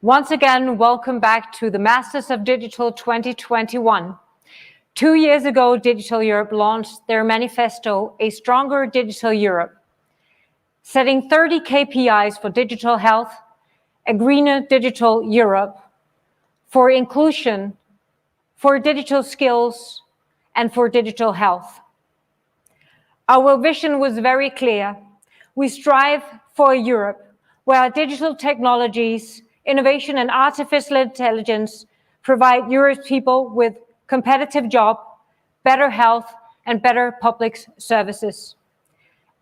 Once again, welcome back to the Masters of Digital 2021. 2 years ago, Digital Europe launched their manifesto, A Stronger Digital Europe, setting 30 KPIs for digital health, a greener digital Europe, for inclusion, for digital skills, and for digital health. Our vision was very clear. We strive for a Europe where digital technologies, innovation, and artificial intelligence provide Europe's people with competitive jobs, better health, and better public services.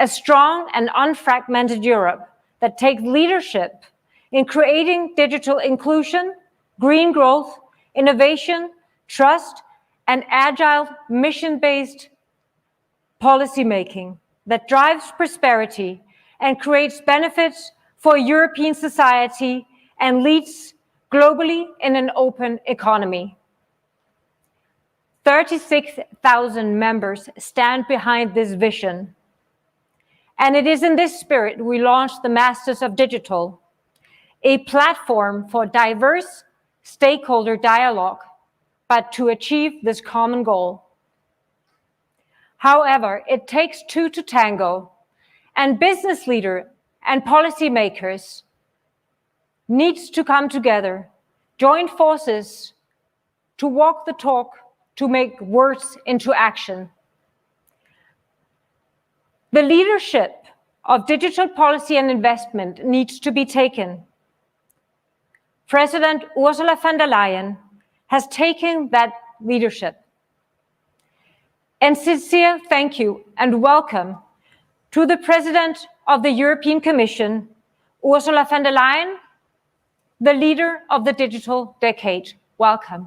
A strong and unfragmented Europe that takes leadership in creating digital inclusion, green growth, innovation, trust, and agile mission-based policymaking that drives prosperity and creates benefits for European society and leads globally in an open economy. 36,000 members stand behind this vision. And it is in this spirit we launched the Masters of Digital, a platform for diverse stakeholder dialogue, but to achieve this common goal. However, it takes two to tango, and business leaders and policymakers needs to come together, join forces to walk the talk, to make words into action. The leadership of digital policy and investment needs to be taken. President Ursula von der Leyen has taken that leadership. And sincere thank you and welcome to the President of the European Commission, Ursula von der Leyen, the leader of the digital decade. Welcome.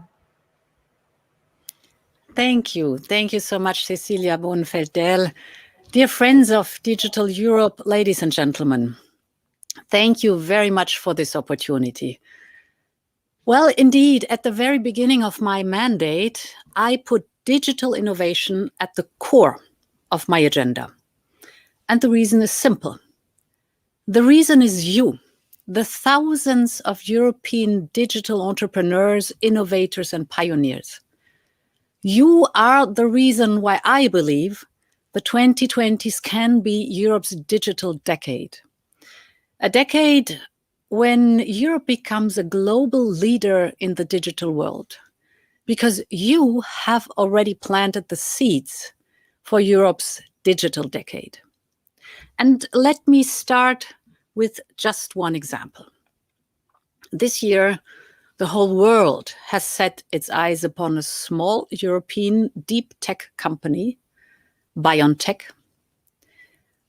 Thank you. Thank you so much, Cecilia Bohnenfeld-Dell. Dear friends of Digital Europe, ladies and gentlemen, thank you very much for this opportunity. Well, indeed, at the very beginning of my mandate, I put digital innovation at the core of my agenda. And the reason is simple. The reason is you, the thousands of European digital entrepreneurs, innovators, and pioneers. You are the reason why I believe the 2020s can be Europe's digital decade. A decade when Europe becomes a global leader in the digital world, because you have already planted the seeds for Europe's digital decade. And let me start with just one example. This year, the whole world has set its eyes upon a small European deep tech company, BioNTech.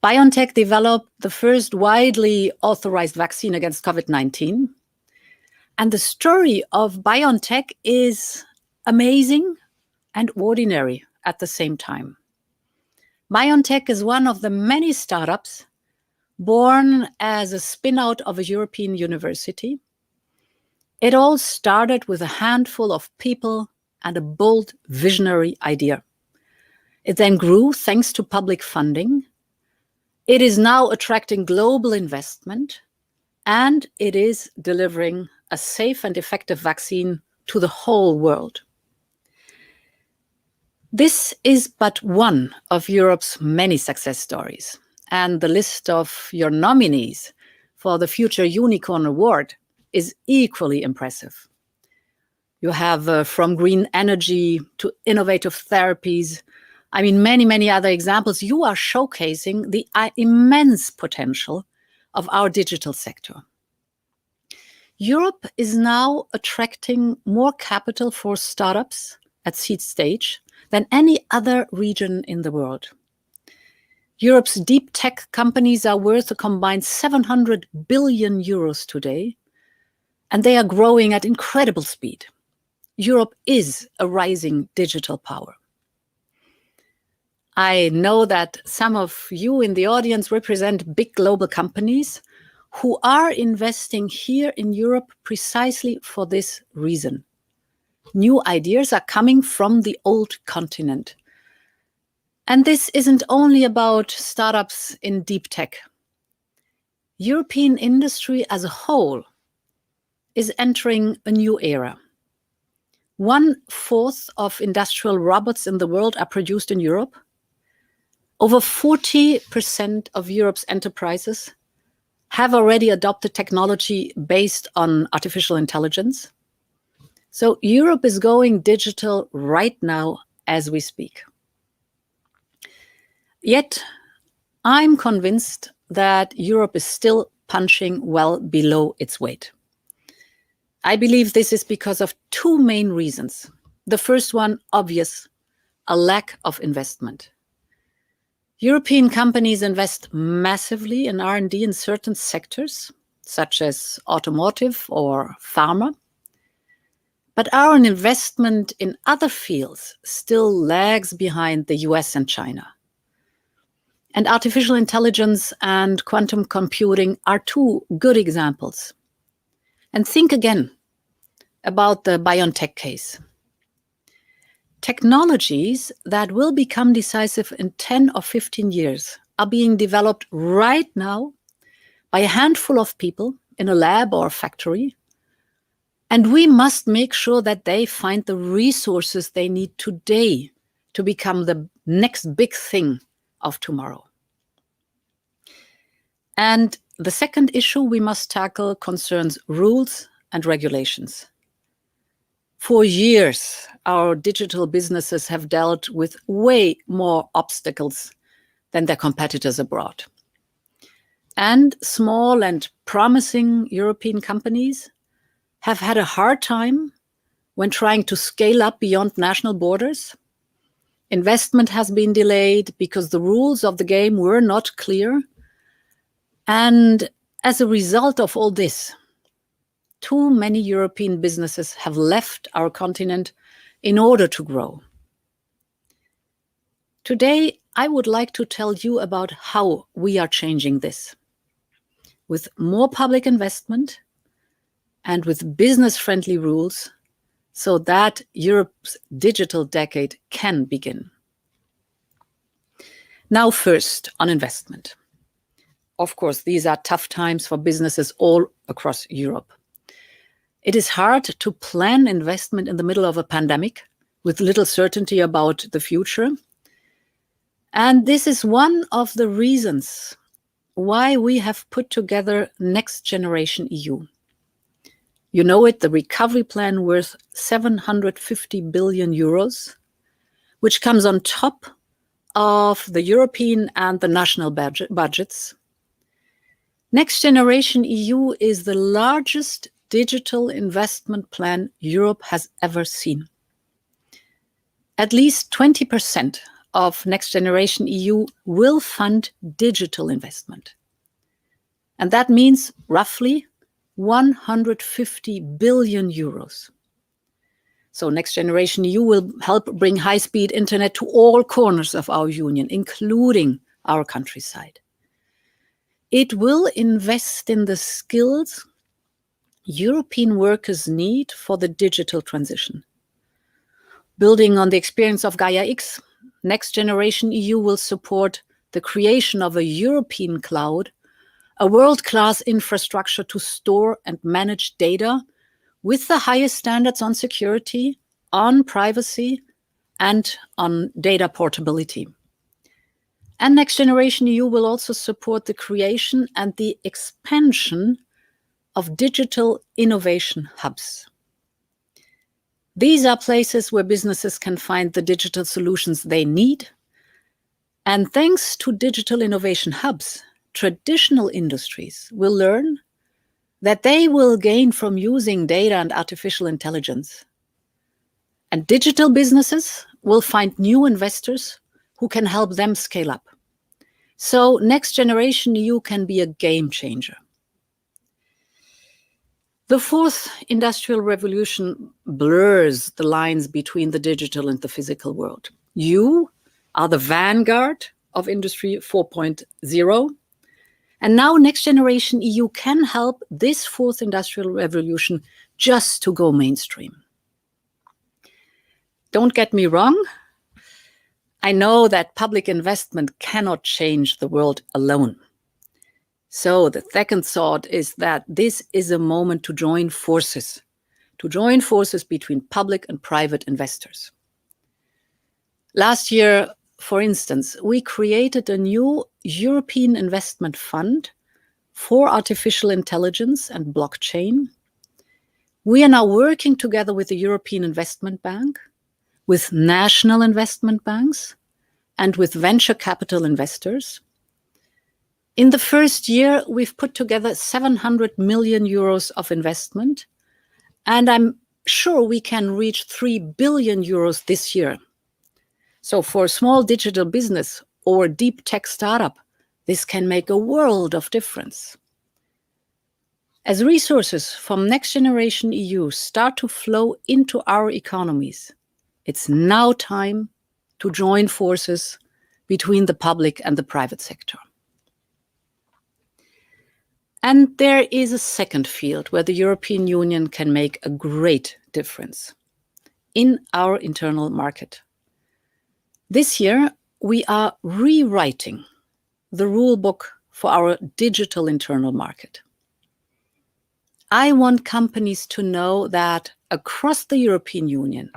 BioNTech developed the first widely authorized vaccine against COVID-19. And the story of BioNTech is amazing and ordinary at the same time. BioNTech is one of the many startups born as a spin-out of a European university. It all started with a handful of people and a bold visionary idea. It then grew thanks to public funding. It is now attracting global investment, and it is delivering a safe and effective vaccine to the whole world. This is but one of Europe's many success stories, and the list of your nominees for the Future Unicorn Award is equally impressive. You have from green energy to innovative therapies, many, many other examples. You are showcasing the immense potential of our digital sector. Europe is now attracting more capital for startups at seed stage than any other region in the world. Europe's deep tech companies are worth a combined 700 billion euros today, and they are growing at incredible speed. Europe is a rising digital power. I know that some of you in the audience represent big global companies who are investing here in Europe precisely for this reason. New ideas are coming from the old continent. And this isn't only about startups in deep tech. European industry as a whole is entering a new era. 1/4 of industrial robots in the world are produced in Europe. Over 40% of Europe's enterprises have already adopted technology based on artificial intelligence. So Europe is going digital right now as we speak. Yet, I'm convinced that Europe is still punching well below its weight. I believe this is because of two main reasons. The first one, obvious, a lack of investment. European companies invest massively in R&D in certain sectors, such as automotive or pharma. But our investment in other fields still lags behind the US and China. And artificial intelligence and quantum computing are two good examples. And think again about the BioNTech case. Technologies that will become decisive in 10 or 15 years are being developed right now by a handful of people in a lab or factory. And we must make sure that they find the resources they need today to become the next big thing of tomorrow. And the second issue we must tackle concerns rules and regulations. For years, our digital businesses have dealt with way more obstacles than their competitors abroad. And small and promising European companies have had a hard time when trying to scale up beyond national borders. Investment has been delayed because the rules of the game were not clear. And as a result of all this, too many European businesses have left our continent in order to grow. Today, I would like to tell you about how we are changing this. With more public investment and with business-friendly rules, so that Europe's digital decade can begin. Now first, on investment. Of course, these are tough times for businesses all across Europe. It is hard to plan investment in the middle of a pandemic with little certainty about the future. And this is one of the reasons why we have put together Next Generation EU. You know it, the recovery plan worth 750 billion euros, which comes on top of the European and the national budgets. Next Generation EU is the largest digital investment plan Europe has ever seen. At least 20% of Next Generation EU will fund digital investment. And that means roughly 150 billion euros. So Next Generation EU will help bring high-speed internet to all corners of our union, including our countryside. It will invest in the skills European workers need for the digital transition. Building on the experience of Gaia X, Next Generation EU will support the creation of a European cloud, a world-class infrastructure to store and manage data with the highest standards on security, on privacy, and on data portability. And Next Generation EU will also support the creation and the expansion of digital innovation hubs. These are places where businesses can find the digital solutions they need. And thanks to digital innovation hubs, traditional industries will learn that they will gain from using data and artificial intelligence. And digital businesses will find new investors who can help them scale up. So Next Generation EU can be a game changer. The fourth industrial revolution blurs the lines between the digital and the physical world. You are the vanguard of Industry 4.0. And now Next Generation EU can help this fourth industrial revolution just to go mainstream. Don't get me wrong. I know that public investment cannot change the world alone. So the second thought is that this is a moment to join forces between public and private investors. Last year, for instance, we created a new European investment fund for artificial intelligence and blockchain. We are now working together with the European Investment Bank, with national investment banks, and with venture capital investors. In the first year, we've put together 700 million euros of investment, and I'm sure we can reach 3 billion euros this year. So for a small digital business or deep tech startup, this can make a world of difference. As resources from Next Generation EU start to flow into our economies, it's now time to join forces between the public and the private sector. And there is a second field where the European Union can make a great difference: in our internal market. This year, we are rewriting the rulebook for our digital internal market. I want companies to know that across the European Union,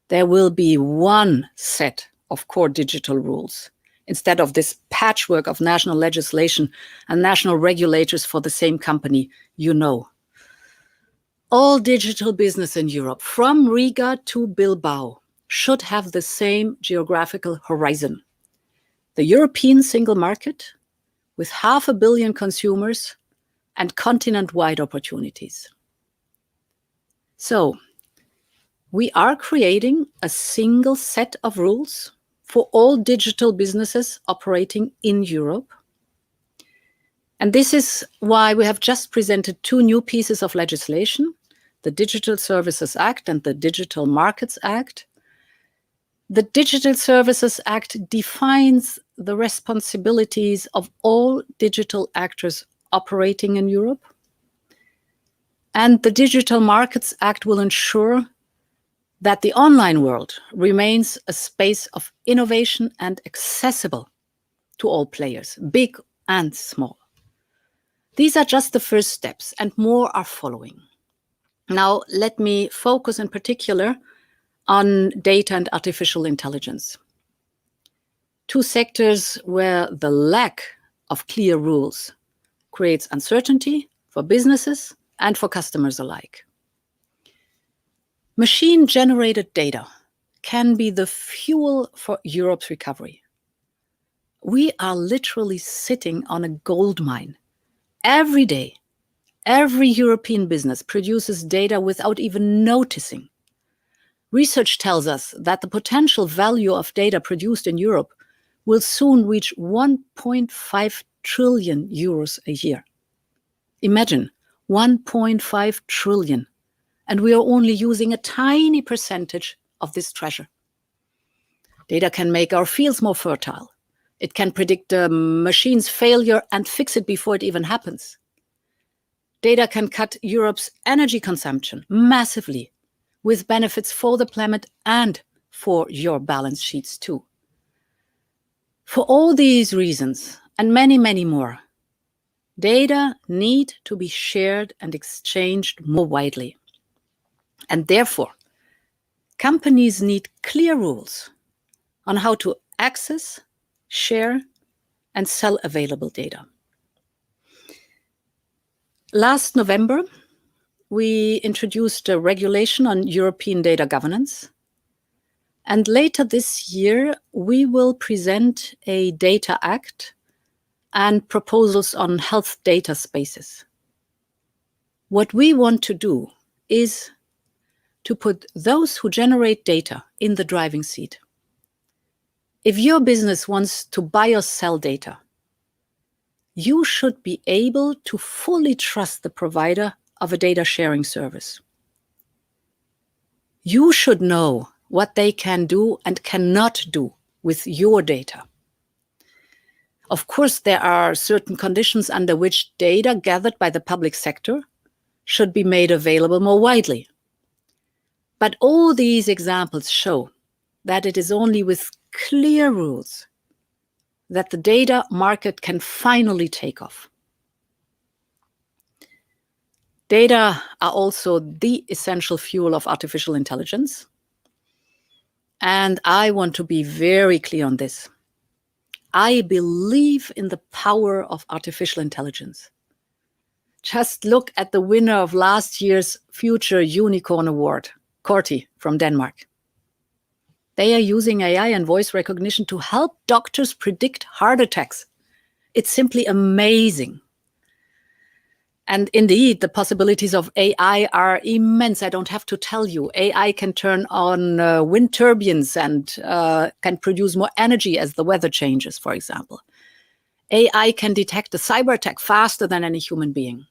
there will be one set of core digital rules, instead of this patchwork of national legislation and national regulators for the same company, you know. All digital business in Europe, from Riga to Bilbao, should have the same geographical horizon. The European single market, with 500 million consumers and continent-wide opportunities. So, we are creating a single set of rules for all digital businesses operating in Europe. And this is why we have just presented 2 new pieces of legislation, the Digital Services Act and the Digital Markets Act. The Digital Services Act defines the responsibilities of all digital actors operating in Europe. And the Digital Markets Act will ensure that the online world remains a space of innovation and accessible to all players, big and small. These are just the first steps, and more are following. Now, let me focus in particular on data and artificial intelligence. 2 sectors where the lack of clear rules creates uncertainty for businesses and for customers alike. Machine-generated data can be the fuel for Europe's recovery. We are literally sitting on a gold mine. Every day, every European business produces data without even noticing. Research tells us that the potential value of data produced in Europe will soon reach 1.5 trillion euros a year. Imagine, 1.5 trillion. And we are only using a tiny percentage of this treasure. Data can make our fields more fertile. It can predict a machine's failure and fix it before it even happens. Data can cut Europe's energy consumption massively, with benefits for the planet and for your balance sheets too. For all these reasons, and many, many more, data need to be shared and exchanged more widely. And therefore, companies need clear rules on how to access, share, and sell available data. Last November, we introduced a regulation on European data governance. And later this year, we will present a data act and proposals on health data spaces. What we want to do is to put those who generate data in the driving seat. If your business wants to buy or sell data, you should be able to fully trust the provider of a data sharing service. You should know what they can do and cannot do with your data. Of course, there are certain conditions under which data gathered by the public sector should be made available more widely. But all these examples show that it is only with clear rules that the data market can finally take off. Data are also the essential fuel of artificial intelligence. And I want to be very clear on this. I believe in the power of artificial intelligence. Just look at the winner of last year's Future Unicorn Award, Corti from Denmark. They are using AI and voice recognition to help doctors predict heart attacks. It's simply amazing. And indeed, the possibilities of AI are immense. I don't have to tell you. AI can turn on wind turbines and can produce more energy as the weather changes, for example. AI can detect a cyber attack faster than any human being.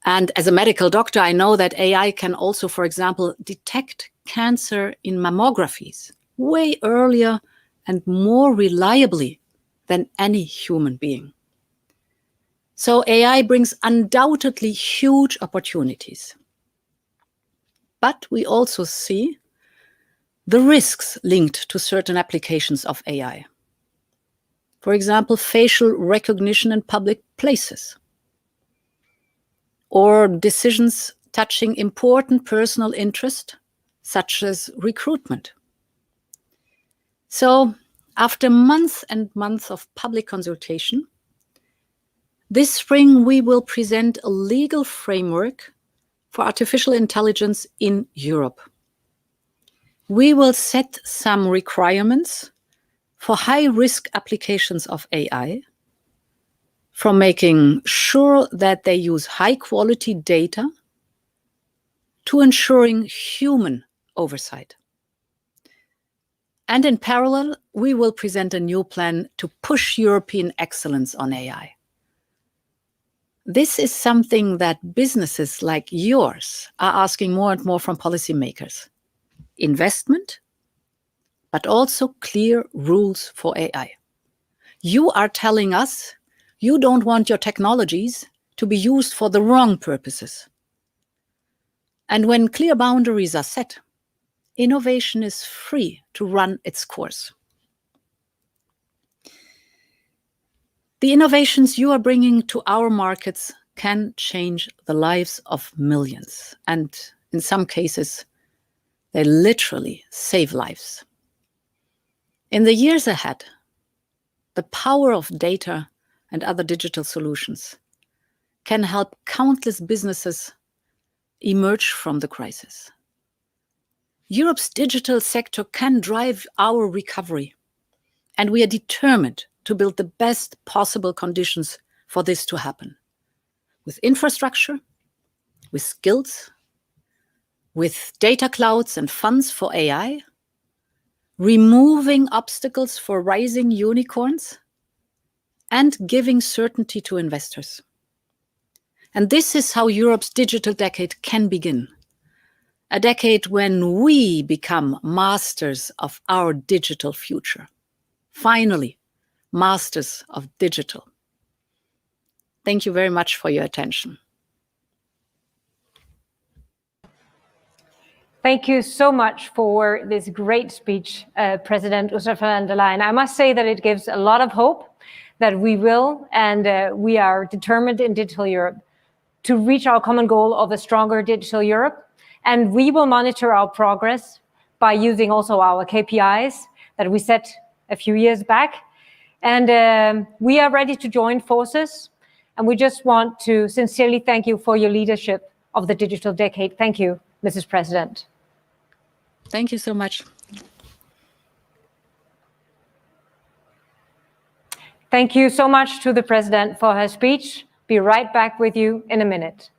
And as a medical doctor, I know that AI can also, for example, detect cancer in mammographies way earlier and more reliably than any human being. So AI brings undoubtedly huge opportunities. But we also see the risks linked to certain applications of AI. For example, facial recognition in public places, or decisions touching important personal interest, such as recruitment. So, after months and months of public consultation, this spring we will present a legal framework for artificial intelligence in Europe. We will set some requirements for high-risk applications of AI, from making sure that they use high-quality data to ensuring human oversight. And in parallel, we will present a new plan to push European excellence on AI. This is something that businesses like yours are asking more and more from policymakers. Investment, but also clear rules for AI. You are telling us you don't want your technologies to be used for the wrong purposes. And when clear boundaries are set, innovation is free to run its course. The innovations you are bringing to our markets can change the lives of millions, and in some cases, they literally save lives. In the years ahead, the power of data and other digital solutions can help countless businesses emerge from the crisis. Europe's digital sector can drive our recovery, and we are determined to build the best possible conditions for this to happen. With infrastructure, with skills, with data clouds and funds for AI, removing obstacles for rising unicorns, and giving certainty to investors. And this is how Europe's digital decade can begin. A decade when we become masters of our digital future. Finally, masters of digital. Thank you very much for your attention. Thank you so much for this great speech, President Ursula von der Leyen. I must say that it gives a lot of hope that we will, and we are determined in Digital Europe to reach our common goal of a stronger Digital Europe. And we will monitor our progress by using also our KPIs that we set a few years back. And we are ready to join forces. And we just want to sincerely thank you for your leadership of the digital decade. Thank you, Mrs. President. Thank you so much. Thank you so much to the President for her speech. Be right back with you in a minute.